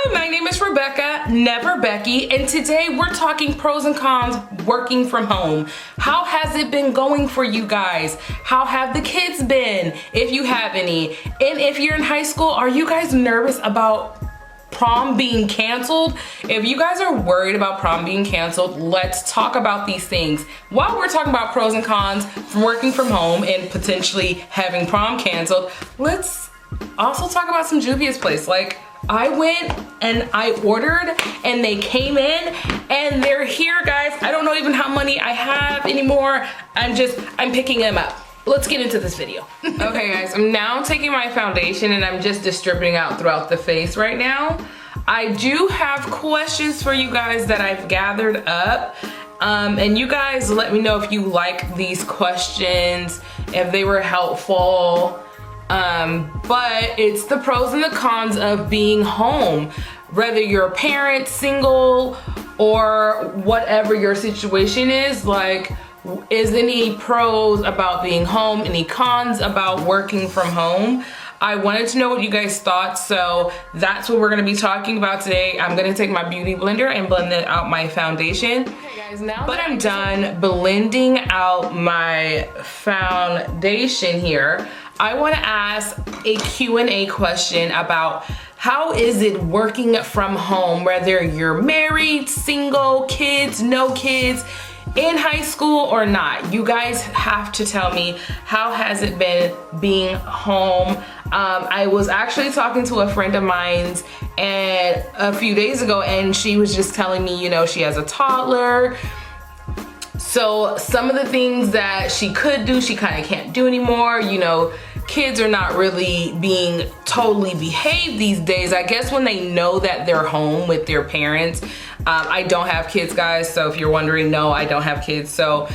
Hi, my name is Rebecca, never Becky, and today we're talking pros and cons working from home. How has it been going for you guys? How have the kids been, if you have any? And if you're in high school, are you guys nervous about prom being canceled? If you guys are worried about prom being canceled, let's talk about these things. While we're talking about pros and cons from working from home and potentially having prom canceled, let's also talk about some juvias place. Like, I went and I ordered and they came in and they're here, guys. I don't know even how many I have anymore. I'm picking them up. Let's get into this video. Okay guys, I'm now taking my foundation and I'm just distributing out throughout the face right now. I do have questions for you guys that I've gathered up. And you guys let me know if you like these questions, if they were helpful. But it's the pros and the cons of being home. Whether you're a parent, single, or whatever your situation is, like, is any pros about being home, any cons about working from home? I wanted to know what you guys thought, so that's what we're gonna be talking about today. I'm gonna take my beauty blender and blend out my foundation. Okay guys, now that I'm done blending out my foundation here, I wanna ask a Q&A question about how is it working from home, whether you're married, single, kids, no kids, in high school or not. You guys have to tell me, how has it been being home? I was actually talking to a friend of mine's and a few days ago, and she was just telling me, you know, she has a toddler. So some of the things that she could do, she kind of can't do anymore. You know, kids are not really being totally behaved these days. I guess when they know that they're home with their parents. I don't have kids, guys, so if you're wondering, no, I don't have kids. So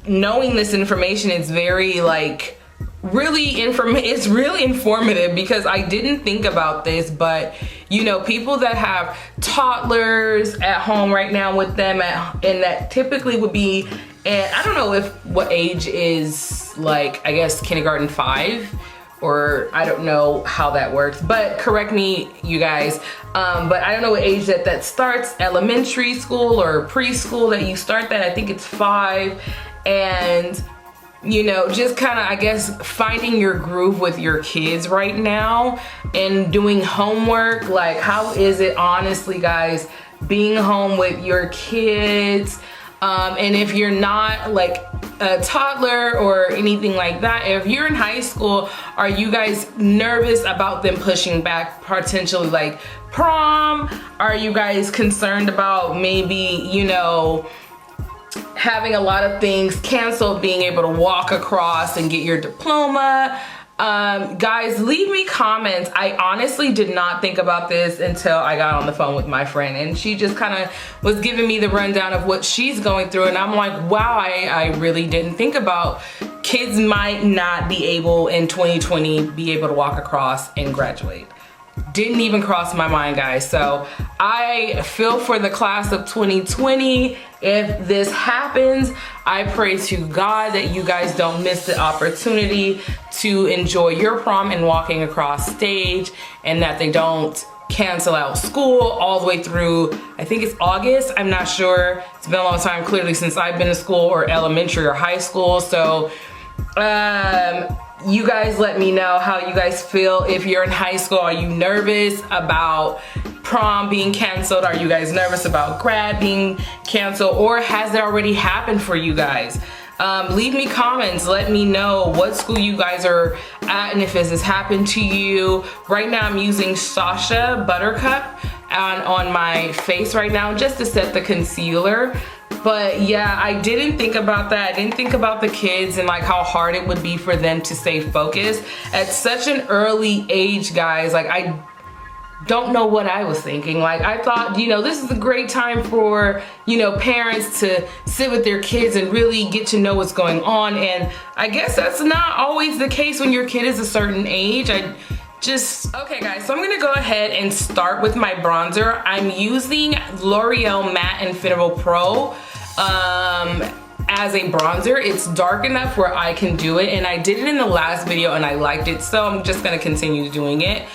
knowing this information is very, like, it's really informative, because I didn't think about this, but you know, people that have toddlers at home right now with them and that typically would be, and I don't know what age is, like, I guess kindergarten 5, or I don't know how that works, but correct me, you guys. But I don't know what age that starts, elementary school or preschool that you start that. I think it's 5. And you know, just kind of, I guess, finding your groove with your kids right now and doing homework. Like, how is it, honestly, guys, being home with your kids? And if you're not like a toddler or anything like that, if you're in high school, are you guys nervous about them pushing back potentially like prom? Are you guys concerned about maybe, you know, having a lot of things canceled, being able to walk across and get your diploma? Guys, leave me comments. I honestly did not think about this until I got on the phone with my friend, and she just kind of was giving me the rundown of what she's going through, and I'm like, wow, I really didn't think about kids might not be able in 2020 be able to walk across and graduate. Didn't even cross my mind, guys. So I feel for the class of 2020. If this happens, I pray to God that you guys don't miss the opportunity to enjoy your prom and walking across stage, and that they don't cancel out school all the way through, I think it's August. I'm not sure. It's been a long time, clearly, since I've been to school, or elementary or high school. So you guys let me know how you guys feel. If you're in high school, are you nervous about prom being canceled? Are you guys nervous about grad being canceled, or has it already happened for you guys? Leave me comments. Let me know what school you guys are at and if this has happened to you. Right now I'm using Sasha Buttercup on my face right now just to set the concealer. But yeah, I didn't think about that. I didn't think about the kids and like how hard it would be for them to stay focused at such an early age, guys. Like, I don't know what I was thinking. Like, I thought, you know, this is a great time for, you know, parents to sit with their kids and really get to know what's going on. And I guess that's not always the case when your kid is a certain age. Okay guys, so I'm gonna go ahead and start with my bronzer. I'm using L'Oreal Matte Infinity Pro as a bronzer. It's dark enough where I can do it, and I did it in the last video and I liked it, so I'm just gonna continue doing it.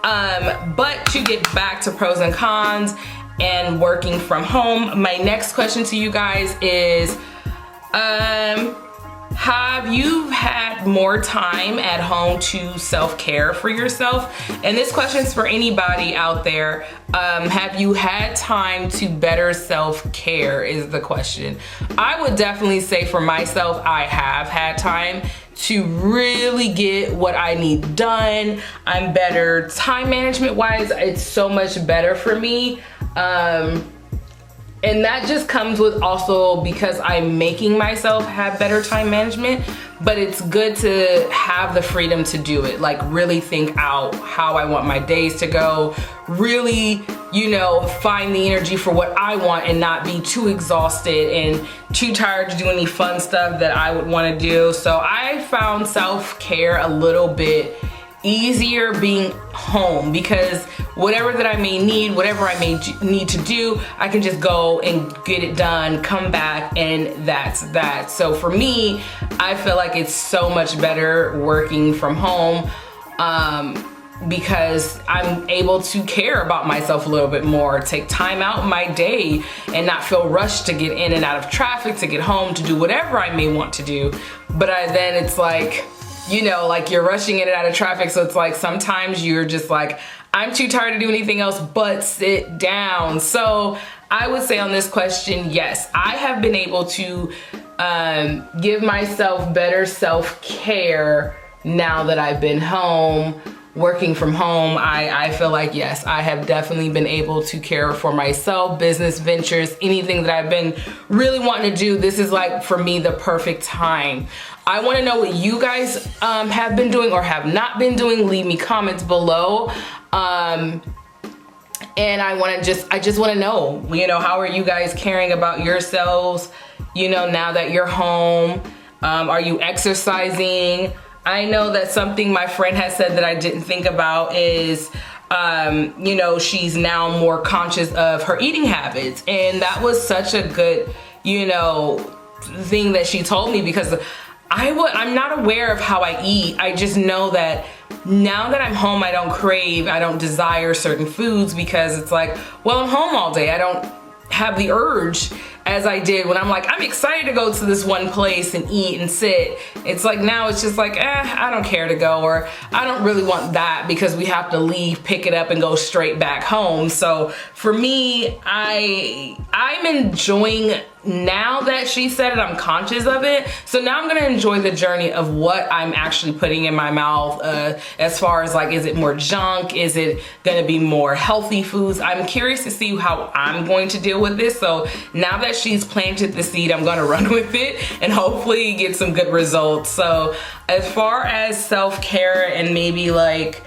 But to get back to pros and cons and working from home, my next question to you guys is, have you had more time at home to self-care for yourself? And this question is for anybody out there. Have you had time to better self-care is the question. I would definitely say for myself, I have had time to really get what I need done. I'm better time management wise. It's so much better for me. And that just comes with also because I'm making myself have better time management, but it's good to have the freedom to do it. Like really think out how I want my days to go, really, you know, find the energy for what I want and not be too exhausted and too tired to do any fun stuff that I would want to do. So I found self-care a little bit easier being home because whatever that I may need, whatever I may need to do, I can just go and get it done, come back, and that's that. So for me, I feel like it's so much better working from home because I'm able to care about myself a little bit more, take time out in my day and not feel rushed to get in and out of traffic, to get home, to do whatever I may want to do. But then it's like, you know, like you're rushing in and out of traffic, so it's like sometimes you're just like, I'm too tired to do anything else but sit down. So I would say on this question, yes, I have been able to give myself better self-care now that I've been home, working from home. I feel like, yes, I have definitely been able to care for myself, business ventures, anything that I've been really wanting to do. This is like, for me, the perfect time. I want to know what you guys have been doing or have not been doing. Leave me comments below. And I just want to know, you know, how are you guys caring about yourselves, you know, now that you're home? Are you exercising? I know that something my friend has said that I didn't think about is, you know, she's now more conscious of her eating habits. And that was such a good, you know, thing that she told me, because I'm not aware of how I eat. I just know that now that I'm home, I don't crave, I don't desire certain foods because it's like, well, I'm home all day. I don't have the urge as I did when I'm like, I'm excited to go to this one place and eat and sit. It's like now it's just like, I don't care to go, or I don't really want that because we have to leave, pick it up and go straight back home. So for me, I'm enjoying, now that she said it, I'm conscious of it. So now I'm gonna enjoy the journey of what I'm actually putting in my mouth, as far as like, is it more junk? Is it gonna be more healthy foods? I'm curious to see how I'm going to deal with this. So now that she's planted the seed, I'm gonna run with it and hopefully get some good results. So as far as self-care and maybe like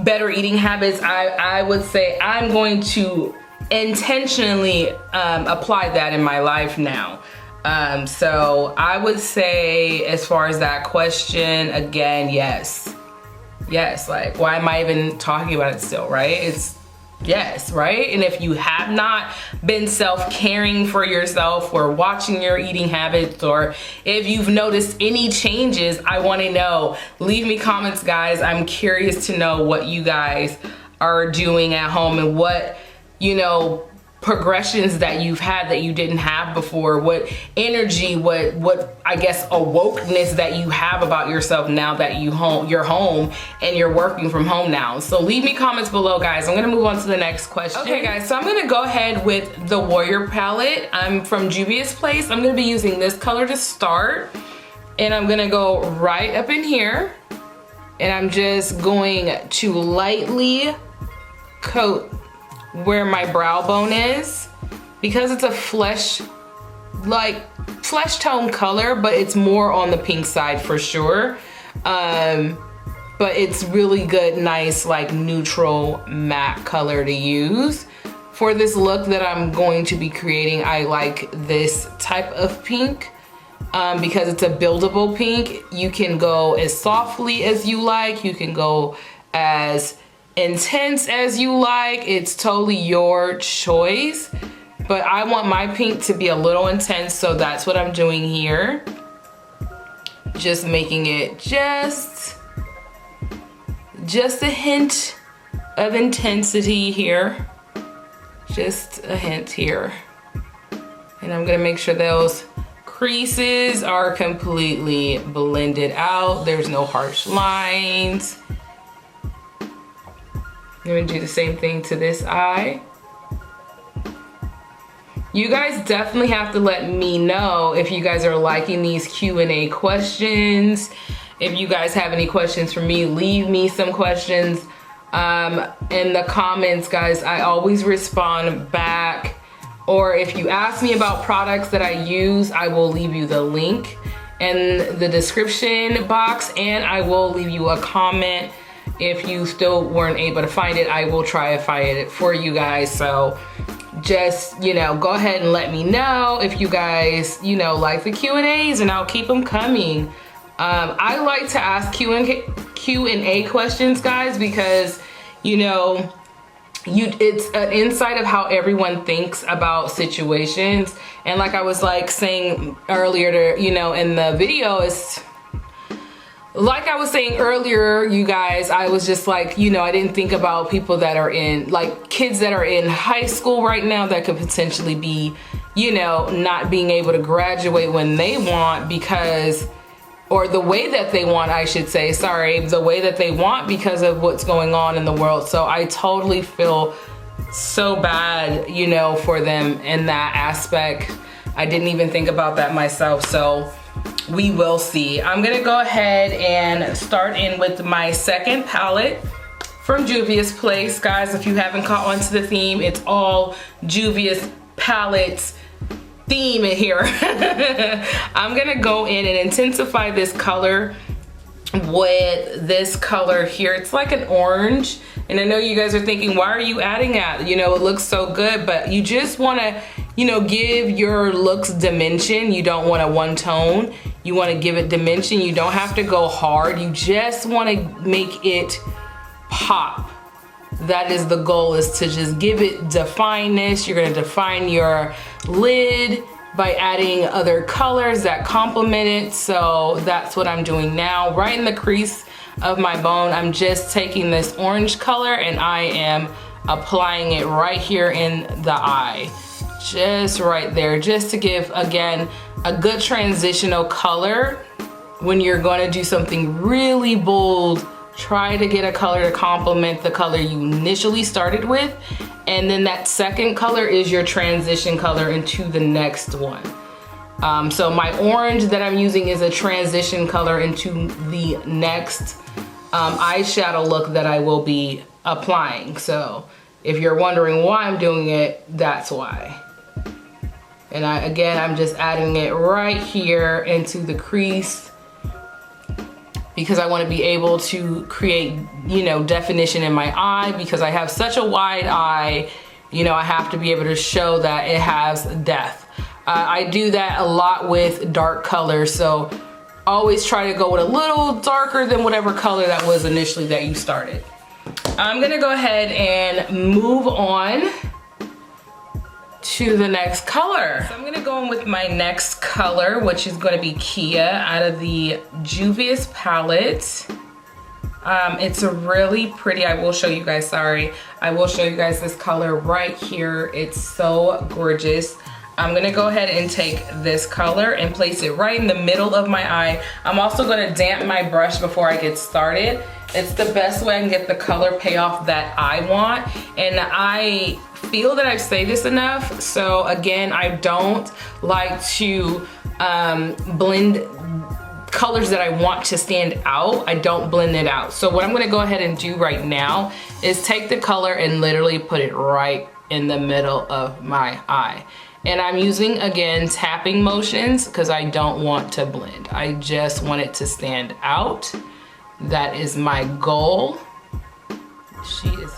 better eating habits, I would say I'm going to intentionally apply that in my life now. So I would say, as far as that question, again, yes, like why am I even talking about it still, right? It's yes, right? And if you have not been self-caring for yourself or watching your eating habits, or if you've noticed any changes, I want to know. Leave me comments, guys. I'm curious to know what you guys are doing at home and what, you know, progressions that you've had that you didn't have before, what energy, what I guess awokeness that you have about yourself now that you're home and you're working from home now. So leave me comments below, guys. I'm gonna move on to the next question. Okay guys, so I'm gonna go ahead with the Warrior palette. I'm from Juvias Place. I'm gonna be using this color to start, and I'm gonna go right up in here, and I'm just going to lightly coat where my brow bone is, because it's a flesh tone color, but it's more on the pink side for sure. But it's really good, nice, like neutral matte color to use. For this look that I'm going to be creating, I like this type of pink because it's a buildable pink. You can go as softly as you like. You can go as intense as you like. It's totally your choice, but I want my pink to be a little intense, so that's what I'm doing here. Just making it just a hint of intensity here. Just a hint here. And I'm gonna make sure those creases are completely blended out. There's no harsh lines. I'm gonna do the same thing to this eye. You guys definitely have to let me know if you guys are liking these Q&A questions. If you guys have any questions for me, leave me some questions in the comments, guys. I always respond back. Or if you ask me about products that I use, I will leave you the link in the description box, and I will leave you a comment. If you still weren't able to find it, I will try to find it for you guys. So just, you know, go ahead and let me know if you guys, you know, like the Q&As, and I'll keep them coming. I like to ask Q&A questions, guys, because, you know, it's an insight of how everyone thinks about situations. And like I was like saying earlier to, you know, in the video, is like I was saying earlier, you guys, I was just like, you know, I didn't think about people that are in, like, kids that are in high school right now that could potentially be, you know, not being able to graduate when they want because, or the way that they want, I should say, sorry, the way that they want because of what's going on in the world. So I totally feel so bad, you know, for them in that aspect. I didn't even think about that myself, so we will see. I'm gonna go ahead and start in with my second palette from Juvia's Place. Guys, if you haven't caught on to the theme, it's all Juvia's palettes theme in here. I'm gonna go in and intensify this color with this color here. It's like an orange, and I know you guys are thinking, why are you adding that? You know, it looks so good, but you just wanna, you know, give your looks dimension. You don't want a one tone. You wanna give it dimension. You don't have to go hard. You just wanna make it pop. That is the goal, is to just give it defineness. You're gonna define your lid by adding other colors that complement it. So that's what I'm doing now. Right in the crease of my bone, I'm just taking this orange color and I am applying it right here in the eye. Just right there, just to give, again, a good transitional color. When you're gonna do something really bold, try to get a color to complement the color you initially started with, and then that second color is your transition color into the next one. So my orange that I'm using is a transition color into the next eyeshadow look that I will be applying. So if you're wondering why I'm doing it, that's why. And I'm just adding it right here into the crease, because I want to be able to create, you know, definition in my eye, because I have such a wide eye. You know, I have to be able to show that it has depth. I do that a lot with dark colors, so always try to go with a little darker than whatever color that was initially that you started. I'm gonna go ahead and move on to the next color. So I'm gonna go in with my next color, which is gonna be Kia out of the Juvia's palette. It's a really pretty, I will show you guys, sorry. I will show you guys this color right here. It's so gorgeous. I'm gonna go ahead and take this color and place it right in the middle of my eye. I'm also gonna damp my brush before I get started. It's the best way I can get the color payoff that I want. And I feel that I've said this enough. So again, I don't like to blend colors that I want to stand out. I don't blend it out. So what I'm gonna go ahead and do right now is take the color and literally put it right in the middle of my eye. And I'm using, again, tapping motions because I don't want to blend. I just want it to stand out. That is my goal. She is...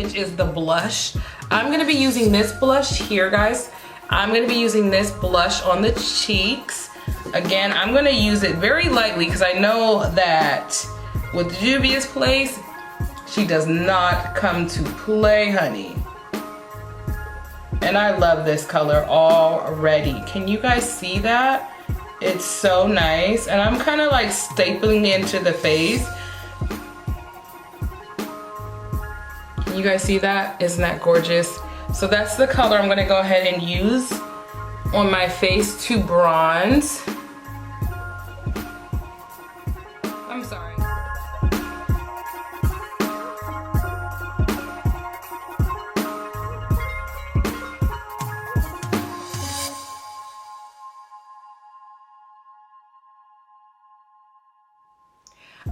which is the blush. I'm gonna be using this blush here, guys. I'm gonna be using this blush on the cheeks. Again, I'm gonna use it very lightly because I know that with Juvia's place, she does not come to play, honey. And I love this color already. Can you guys see that? It's so nice. And I'm kind of like stapling into the face. Can you guys see that? Isn't that gorgeous? So that's the color I'm gonna go ahead and use on my face to bronze. I'm sorry.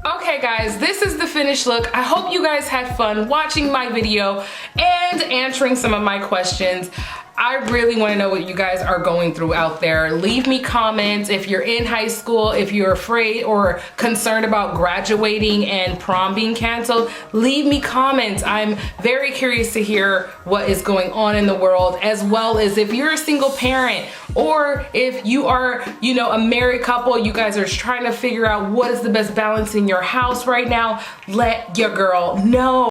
Okay guys, this is the finished look. I hope you guys had fun watching my video and answering some of my questions. I really want to know what you guys are going through out there. Leave me comments if you're in high school, if you're afraid or concerned about graduating and prom being canceled. Leave me comments. I'm very curious to hear what is going on in the world, as well as if you're a single parent or if you are, you know, a married couple, you guys are trying to figure out what is the best balance in your house right now. Let your girl know.